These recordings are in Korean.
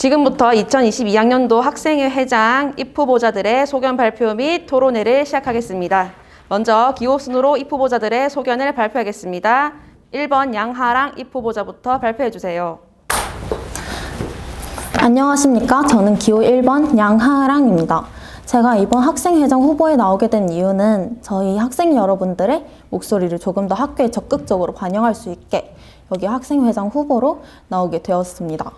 지금부터 2022학년도 학생회 회장 입후보자들의 소견 발표 및 토론회를 시작하겠습니다. 먼저 기호 순으로 입후보자들의 소견을 발표하겠습니다. 1번 양하랑 입후보자부터 발표해 주세요. 안녕하십니까. 저는 기호 1번 양하랑입니다. 제가 이번 학생회장 후보에 나오게 된 이유는 저희 학생 여러분들의 목소리를 조금 더 학교에 적극적으로 반영할 수 있게 여기 학생회장 후보로 나오게 되었습니다.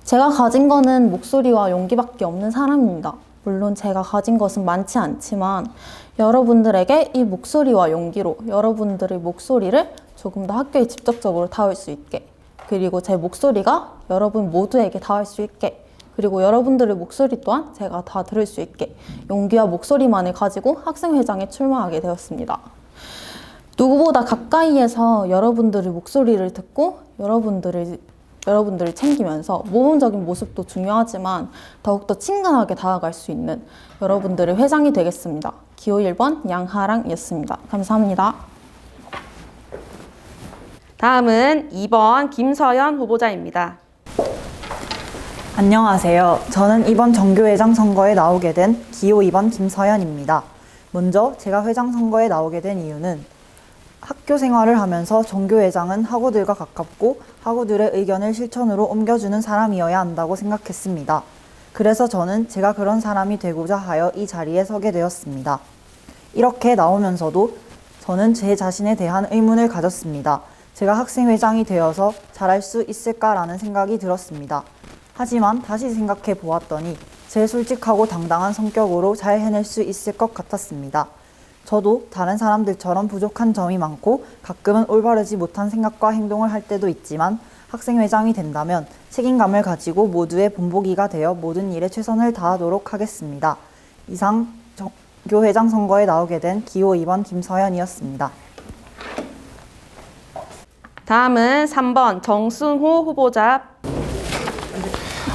제가 가진 거는 목소리와 용기밖에 없는 사람입니다. 물론 제가 가진 것은 많지 않지만 여러분들에게 이 목소리와 용기로 여러분들의 목소리를 조금 더 학교에 직접적으로 닿을 수 있게, 그리고 제 목소리가 여러분 모두에게 닿을 수 있게, 그리고 여러분들의 목소리 또한 제가 다 들을 수 있게 용기와 목소리만을 가지고 학생회장에 출마하게 되었습니다. 누구보다 가까이에서 여러분들의 목소리를 듣고 여러분들을 챙기면서 모범적인 모습도 중요하지만 더욱더 친근하게 다가갈 수 있는 여러분들의 회장이 되겠습니다. 기호 1번 양하랑이었습니다. 감사합니다. 다음은 2번 김서연 후보자입니다. 안녕하세요. 저는 이번 정교회장 선거에 나오게 된 기호 2번 김서연입니다. 먼저 제가 회장 선거에 나오게 된 이유는 학교 생활을 하면서 정교회장은 학우들과 가깝고 학우들의 의견을 실천으로 옮겨주는 사람이어야 한다고 생각했습니다. 그래서 저는 제가 그런 사람이 되고자 하여 이 자리에 서게 되었습니다. 이렇게 나오면서도 저는 제 자신에 대한 의문을 가졌습니다. 제가 학생회장이 되어서 잘할 수 있을까라는 생각이 들었습니다. 하지만 다시 생각해 보았더니 제 솔직하고 당당한 성격으로 잘 해낼 수 있을 것 같았습니다. 저도 다른 사람들처럼 부족한 점이 많고 가끔은 올바르지 못한 생각과 행동을 할 때도 있지만 학생회장이 된다면 책임감을 가지고 모두의 본보기가 되어 모든 일에 최선을 다하도록 하겠습니다. 이상 정교회장 선거에 나오게 된 기호 2번 김서연이었습니다. 다음은 3번 정승호 후보자.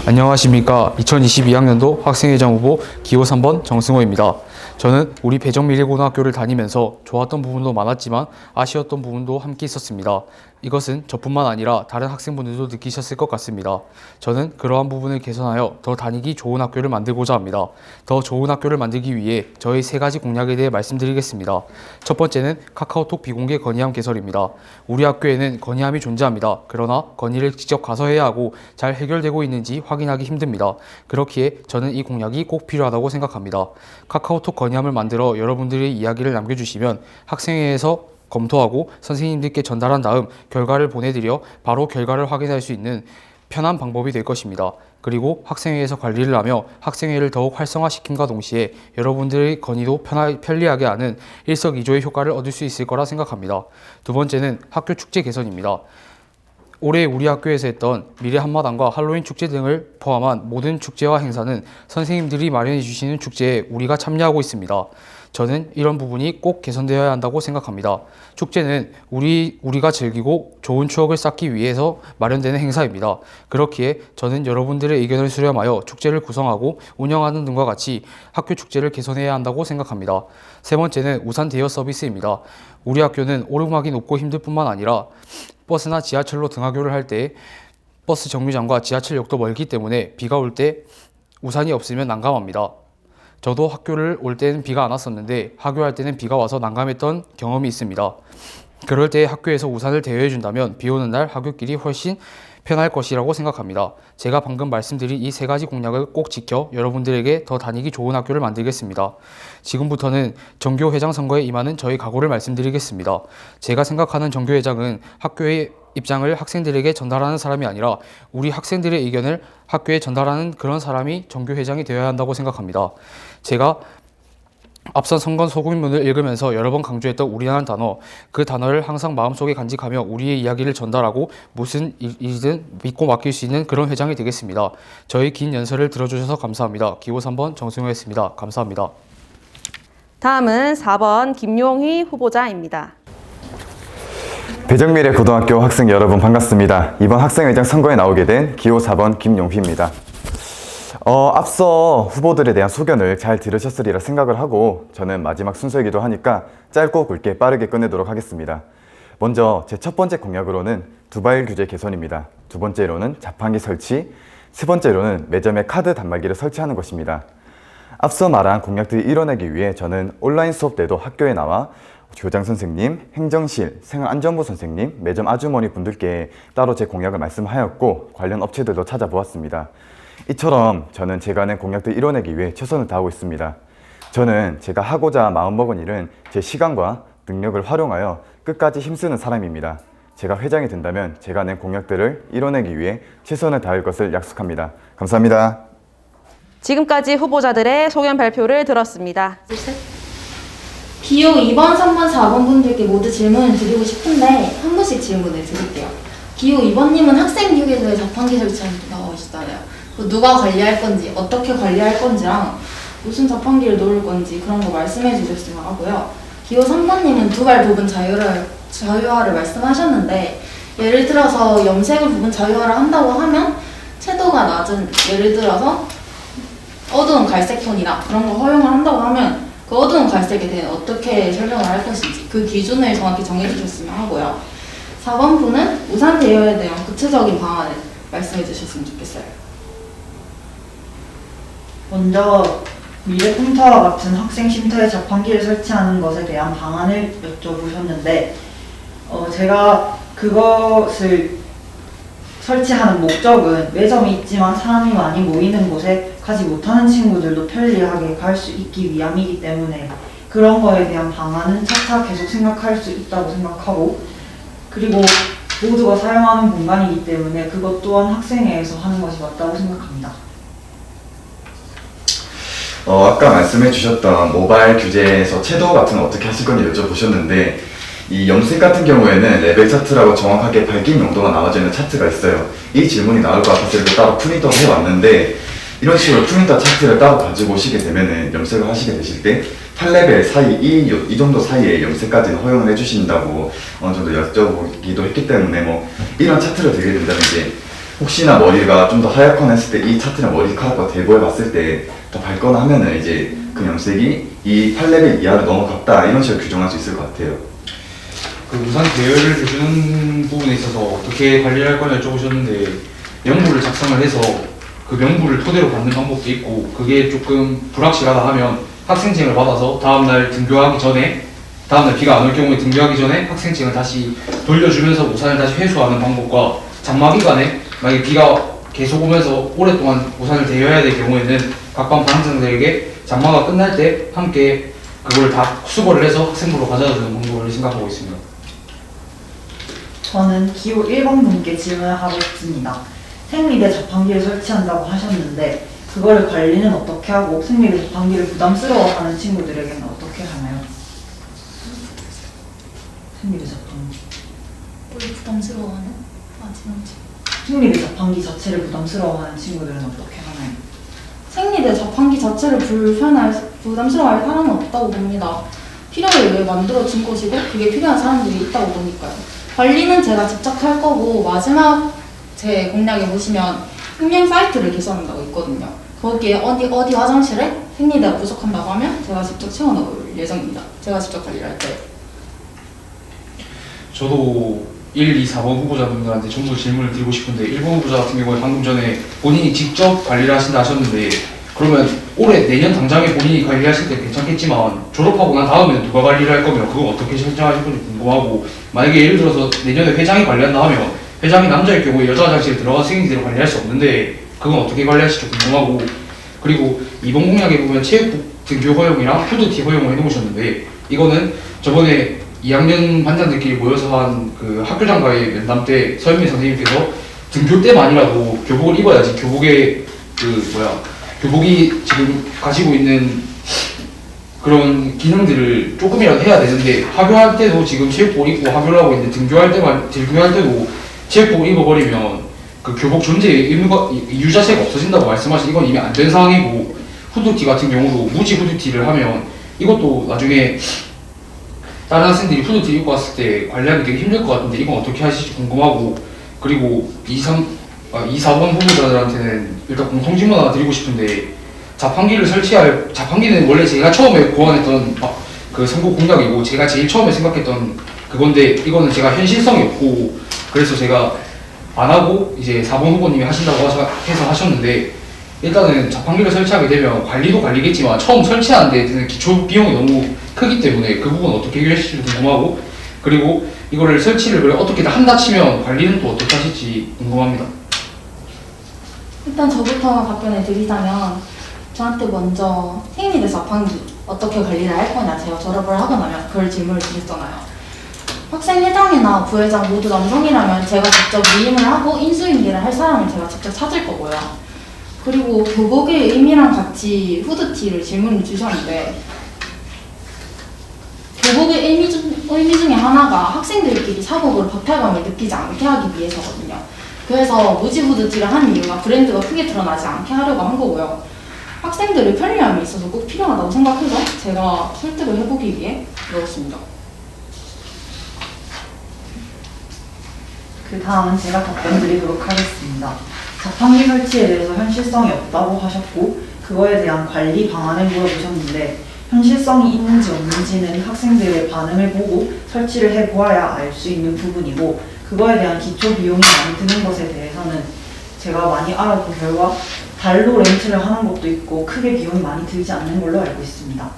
안녕하십니까. 2022학년도 학생회장 후보 기호 3번 정승호입니다. 저는 우리 배정미래고등학교를 다니면서 좋았던 부분도 많았지만 아쉬웠던 부분도 함께 있었습니다. 이것은 저뿐만 아니라 다른 학생분들도 느끼셨을 것 같습니다. 저는 그러한 부분을 개선하여 더 다니기 좋은 학교를 만들고자 합니다. 더 좋은 학교를 만들기 위해 저희 3가지 공약에 대해 말씀드리겠습니다. 첫 번째는 카카오톡 비공개 건의함 개설입니다. 우리 학교에는 건의함이 존재합니다. 그러나 건의를 직접 가서 해야 하고 잘 해결되고 있는지 확인하기 힘듭니다. 그렇기에 저는 이 공약이 꼭 필요하다고 생각합니다. 카카오톡 건의함을 만들어 여러분들의 이야기를 남겨주시면 학생회에서 검토하고 선생님들께 전달한 다음 결과를 보내드려 바로 결과를 확인할 수 있는 편한 방법이 될 것입니다. 그리고 학생회에서 관리를 하며 학생회를 더욱 활성화시킴과 동시에 여러분들의 건의도 편리하게 하는 일석이조의 효과를 얻을 수 있을 거라 생각합니다. 두 번째는 학교 축제 개선입니다. 올해 우리 학교에서 했던 미래 한마당과 할로윈 축제 등을 포함한 모든 축제와 행사는 선생님들이 마련해 주시는 축제에 우리가 참여하고 있습니다. 저는 이런 부분이 꼭 개선되어야 한다고 생각합니다. 축제는 우리가 즐기고 좋은 추억을 쌓기 위해서 마련되는 행사입니다. 그렇기에 저는 여러분들의 의견을 수렴하여 축제를 구성하고 운영하는 등과 같이 학교 축제를 개선해야 한다고 생각합니다. 세 번째는 우산 대여 서비스입니다. 우리 학교는 오르막이 높고 힘들 뿐만 아니라 버스나 지하철로 등하교를 할 때 버스 정류장과 지하철역도 멀기 때문에 비가 올 때 우산이 없으면 난감합니다. 저도 학교를 올 때는 비가 안 왔었는데 하교할 때는 비가 와서 난감했던 경험이 있습니다. 그럴 때 학교에서 우산을 대여해 준다면 비 오는 날 하교길이 훨씬 편할 것이라고 생각합니다. 제가 방금 말씀드린 이 3가지 공약을 꼭 지켜 여러분들에게 더 다니기 좋은 학교를 만들겠습니다. 지금부터는 정교회장 선거에 임하는 저희 각오를 말씀드리겠습니다. 제가 생각하는 정교회장은 학교의 입장을 학생들에게 전달하는 사람이 아니라 우리 학생들의 의견을 학교에 전달하는 그런 사람이 정교회장이 되어야 한다고 생각합니다. 제가 앞선 선거 소개문을 읽으면서 여러 번 강조했던 우리라는 단어, 그 단어를 항상 마음속에 간직하며 우리의 이야기를 전달하고 무슨 일이든 믿고 맡길 수 있는 그런 회장이 되겠습니다. 저희 긴 연설을 들어주셔서 감사합니다. 기호 3번 정승호였습니다. 감사합니다. 다음은 4번 김용희 후보자입니다. 배정미래고등학교 학생 여러분 반갑습니다. 이번 학생회장 선거에 나오게 된 기호 4번 김용휘입니다. 앞서 후보들에 대한 소견을 잘 들으셨으리라 생각을 하고 저는 마지막 순서이기도 하니까 짧고 굵게 빠르게 끝내도록 하겠습니다. 먼저 제 첫 번째 공약으로는 두바일 규제 개선입니다. 두 번째로는 자판기 설치, 세 번째로는 매점에 카드 단말기를 설치하는 것입니다. 앞서 말한 공약들을 이뤄내기 위해 저는 온라인 수업 때도 학교에 나와 교장 선생님, 행정실, 생활안전부 선생님, 매점 아주머니 분들께 따로 제 공약을 말씀하였고 관련 업체들도 찾아보았습니다. 이처럼 저는 제가 낸 공약들을 이뤄내기 위해 최선을 다하고 있습니다. 저는 제가 하고자 마음먹은 일은 제 시간과 능력을 활용하여 끝까지 힘쓰는 사람입니다. 제가 회장이 된다면 제가 낸 공약들을 이뤄내기 위해 최선을 다할 것을 약속합니다. 감사합니다. 지금까지 후보자들의 소견 발표를 들었습니다. 기호 2번, 3번, 4번 분들께 모두 질문을 드리고 싶은데 한 분씩 질문을 드릴게요. 기호 2번님은 학생휴게소에 자판기 설치한다고 하시잖아요. 누가 관리할 건지, 어떻게 관리할 건지랑 무슨 자판기를 놓을 건지 그런 거 말씀해 주셨으면 하고요. 기호 3번님은 두발 부분 자유화를 말씀하셨는데 예를 들어서 염색을 부분 자유화를 한다고 하면 채도가 낮은, 예를 들어서 어두운 갈색 톤이나 그런 거 허용을 한다고 하면 그 어두운 갈색에 대해 어떻게 설명을 할 것인지 그 기준을 정확히 정해주셨으면 하고요. 4번 분은 우산 대여에 대한 구체적인 방안을 말씀해 주셨으면 좋겠어요. 먼저 미래 컴퓨터와 같은 학생 쉼터에 자판기를 설치하는 것에 대한 방안을 여쭤보셨는데 제가 그것을 설치하는 목적은 매점이 있지만 사람이 많이 모이는 곳에 가지 못하는 친구들도 편리하게 갈 수 있기 위함이기 때문에 그런 거에 대한 방안은 차차 계속 생각할 수 있다고 생각하고, 그리고 모두가 사용하는 공간이기 때문에 그것 또한 학생회에서 하는 것이 맞다고 생각합니다. 아까 말씀해 주셨던 모바일 규제에서 채도 같은 거 어떻게 하실 건지 여쭤보셨는데, 이 염색 같은 경우에는 레벨 차트라고 정확하게 밝힌 용도가 나와져 있는 차트가 있어요. 이 질문이 나올 것 같아서 이렇게 따로 프린터를 해왔는데, 이런 식으로 프린터 차트를 따로 가지고 오시게 되면은 염색을 하시게 되실 때 8레벨 사이, 이 정도 사이에 염색까지는 허용을 해주신다고 어느 정도 여쭤보기도 했기 때문에 뭐 이런 차트를 들게 된다면 이제 혹시나 머리가 좀 더 하얗거나 했을 때 이 차트랑 머리카락과 대보해 봤을 때 더 밝거나 하면은 이제 그 염색이 이 8레벨 이하로 넘어갔다, 이런 식으로 규정할 수 있을 것 같아요. 그 우산 대여를 해주는 부분에 있어서 어떻게 관리를 할 거냐 여쭤보셨는데, 명부를 작성을 해서 그 명부를 토대로 받는 방법도 있고, 그게 조금 불확실하다 하면 학생증을 받아서 다음날 등교하기 전에, 다음날 비가 안 올 경우에 등교하기 전에 학생증을 다시 돌려주면서 우산을 다시 회수하는 방법과, 장마 기간에 만약에 비가 계속 오면서 오랫동안 우산을 대여해야 될 경우에는 각반 반항생들에게 장마가 끝날 때 함께 그걸 다 수거를 해서 학생부로 가져다 주는 방법을 생각하고 있습니다. 저는 기호 1번 분께 질문을 하고 싶습니다. 생리대 자판기를 설치한다고 하셨는데 그거를 관리는 어떻게 하고 생리대 자판기를 부담스러워하는 친구들에게는 어떻게 하나요? 생리대 자판기. 뭘 부담스러워하는? 마지막지. 생리대 자판기 자체를 부담스러워하는 친구들은 어떻게 하나요? 생리대 자판기 자체를 부담스러워할 사람은 없다고 봅니다. 필요에 의해 만들어진 것이고 그게 필요한 사람들이 있다고 보니까요. 관리는 제가 직접 할 거고, 마지막 제 공략에 보시면 혁명 사이트를 개설한다고 있거든요. 거기에 어디 화장실에 생리대가 부족한다고 하면 제가 직접 채워넣을 예정입니다. 제가 직접 관리를 할 때. 저도 1, 2, 4번 후보자분들한테 전부 질문을 드리고 싶은데, 1번 후보자 같은 경우에 방금 전에 본인이 직접 관리를 하신다 하셨는데, 그러면 올해 내년 당장에 본인이 관리하실 때 괜찮겠지만 졸업하고 난 다음에는 누가 관리를 할 거면 그거 어떻게 결정하실 건지 궁금하고, 만약에 예를 들어서 내년에 회장이 관리한다 하면 회장이 남자일 경우에 여자 화장실에 들어가서 생리대로 관리할 수 없는데 그건 어떻게 관리하실지 궁금하고, 그리고 이번 공약에 보면 체육복 등교 허용이랑 후드티 허용을 해놓으셨는데, 이거는 저번에 2학년 반장들끼리 모여서 한 그 학교장과의 면담 때 서현민 선생님께서 등교 때만이라도 교복을 입어야지 교복이 지금 가지고 있는 그런 기능들을 조금이라도 해야 되는데, 학교할 때도 지금 체육복을 입고 학교를 하고 있는데 등교할 때도 체육복을 입어버리면 그 교복 존재의 의무가, 이유 자체가 없어진다고 말씀하신, 이건 이미 안 된 상황이고, 후드티 같은 경우도 무지 후드티를 하면 이것도 나중에 다른 학생들이 후드티 입고 왔을 때 관리하기 되게 힘들 것 같은데 이건 어떻게 하실지 궁금하고, 그리고 2, 4번 후보자들한테는 일단 공통질문 하나 드리고 싶은데, 자판기는 원래 제가 처음에 고안했던 그 선거 공약이고 제가 제일 처음에 생각했던 그건데, 이거는 제가 현실성이 없고, 그래서 제가 안 하고 이제 4번 후보님이 하신다고 해서 하셨는데, 일단은 자판기를 설치하게 되면 관리도 관리겠지만 처음 설치하는데 드는 기초 비용이 너무 크기 때문에 그 부분 어떻게 해결하실지 궁금하고, 그리고 이거를 설치를 그래 어떻게든 한다 치면 관리는 또 어떻게 하실지 궁금합니다. 일단 저부터 답변을 드리자면 저한테 먼저 생리대 자판기 어떻게 관리를 할 거냐 제가 졸업을 하고 나면 그걸 질문을 드렸잖아요. 학생회장이나 부회장 모두 남성이라면 제가 직접 위임을 하고 인수인계를 할 사람을 제가 직접 찾을 거고요. 그리고 교복의 의미랑 같이 후드티를 질문을 주셨는데 교복의 의미 중에 하나가 학생들끼리 사복으로 박탈감을 느끼지 않게 하기 위해서거든요. 그래서 무지 후드티를 한 이유가 브랜드가 크게 드러나지 않게 하려고 한 거고요. 학생들의 편리함이 있어서 꼭 필요하다고 생각해서 제가 설득을 해보기 위해 넣었습니다. 그 다음은 제가 답변 드리도록 하겠습니다. 자판기 설치에 대해서 현실성이 없다고 하셨고 그거에 대한 관리 방안을 물어보셨는데 현실성이 있는지 없는지는 학생들의 반응을 보고 설치를 해보아야 알 수 있는 부분이고 그거에 대한 기초 비용이 많이 드는 것에 대해서는 제가 많이 알아본 결과 달로 렌트를 하는 것도 있고 크게 비용이 많이 들지 않는 걸로 알고 있습니다.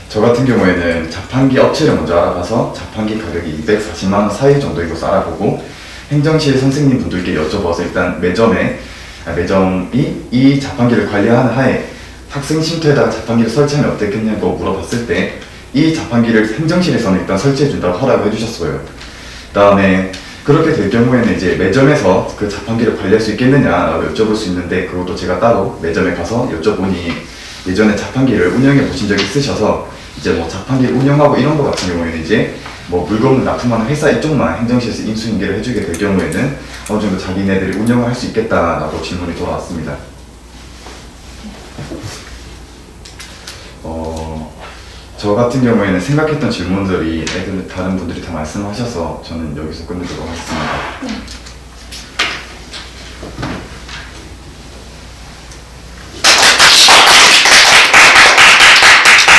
저 같은 경우에는 자판기 업체를 먼저 알아봐서 자판기 가격이 240만 원 사이 정도인 것을 알아보고 행정실 선생님 분들께 여쭤봐서 일단 매점이 이 자판기를 관리하는 하에 학생 쉼터에다가 자판기를 설치하면 어떻겠냐고 물어봤을 때 이 자판기를 행정실에서는 일단 설치해준다고 허락을 해주셨어요. 그 다음에 그렇게 될 경우에는 이제 매점에서 그 자판기를 관리할 수 있겠느냐라고 여쭤볼 수 있는데 그것도 제가 따로 매점에 가서 여쭤보니 예전에 자판기를 운영해 보신 적이 있으셔서 이제 뭐 자판기 운영하고 이런 거 같은 경우에는 이제 뭐 물건을 납품하는 회사 이쪽만 행정실에서 인수인계를 해주게 될 경우에는 어느 정도 자기네들이 운영을 할 수 있겠다라고 질문이 돌아왔습니다. 저 같은 경우에는 생각했던 질문들이 다른 분들이 다 말씀하셔서 저는 여기서 끝내도록 하겠습니다. 네.